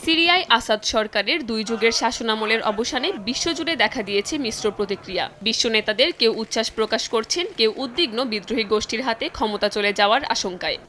সিরিয়ায় আসাদ সরকারের 2 যুগের শাসনামলের অবসানে বিশ্বজুড়ে দেখা দিয়েছে মিশ্র প্রতিক্রিয়া। বিশ্ব নেতাদের কেউ উচ্ছ্বাস প্রকাশ করছেন, কেউ উদ্বিগ্ন বিদ্রোহী গোষ্ঠীর হাতে ক্ষমতা চলে যাওয়ার আশঙ্কায়।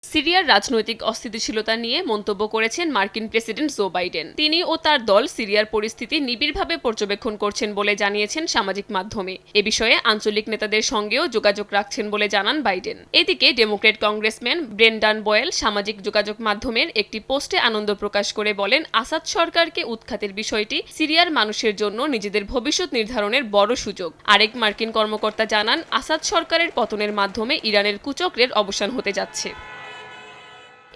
সিরিয়ার রাজনৈতিক অস্থিতিশীলতা নিয়ে মন্তব্য করেছেন মার্কিন প্রেসিডেন্ট জো বাইডেন। তিনি ও তার দল সিরিয়ার পরিস্থিতি নিবিড়ভাবে পর্যবেক্ষণ করছেন বলে জানিয়েছেন সামাজিক মাধ্যমে। এ বিষয়ে আঞ্চলিক নেতাদের সঙ্গেও যোগাযোগ রাখছেন বলে জানান বাইডেন। এদিকে ডেমোক্র্যাট কংগ্রেসম্যান ব্রেন্ডান বয়েল সামাজিক যোগাযোগ মাধ্যমের একটি পোস্টে আনন্দ প্রকাশ করে বলেন, আসাদ সরকারকে উৎখাতের বিষয়টি সিরিয়ার মানুষের জন্য নিজেদের ভবিষ্যৎ নির্ধারণের বড় সুযোগ। আরেক মার্কিন কর্মকর্তা জানান, আসাদ সরকারের পতনের মাধ্যমে ইরানের কুচক্রের অবসান হতে যাচ্ছে।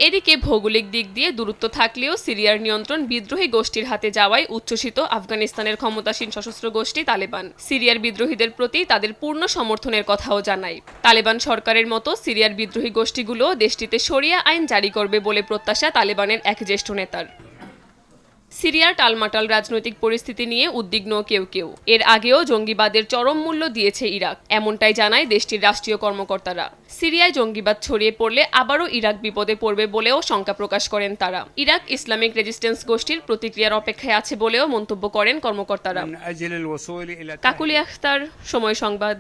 এদিকে ভৌগোলিক দিক দিয়ে দূরত্ব থাকলেও সিরিয়ার নিয়ন্ত্রণ বিদ্রোহী গোষ্ঠীর হাতে যাওয়ায় উচ্ছ্বসিত আফগানিস্তানের ক্ষমতাসীন সশস্ত্র গোষ্ঠী তালেবান। সিরিয়ার বিদ্রোহীদের প্রতি তাদের পূর্ণ সমর্থনের কথাও জানায়। তালেবান সরকারের মতো সিরিয়ার বিদ্রোহী গোষ্ঠীগুলো দেশটিতে শরিয়া আইন জারি করবে বলে প্রত্যাশা তালেবানের এক জ্যেষ্ঠ নেতার। সিরিয়ার টালমাটাল রাজনৈতিক পরিস্থিতি নিয়ে উদ্বিগ্ন কেউ কেউ। এর আগেও জঙ্গিবাদের চরম মূল্য দিয়েছে ইরাক, এমনটাই জানায় দেশটির রাষ্ট্রীয় কর্মকর্তারা। সিরিয়ায় জঙ্গিবাদ ছড়িয়ে পড়লে আবারও ইরাক বিপদে পড়বে বলেও শঙ্কা প্রকাশ করেন তারা। ইরাক ইসলামিক রেজিস্ট্যান্স গোষ্ঠীর প্রতিক্রিয়ার অপেক্ষায় আছে বলেও মন্তব্য করেন কর্মকর্তারা। কাকুলি আখতার, সময় সংবাদ।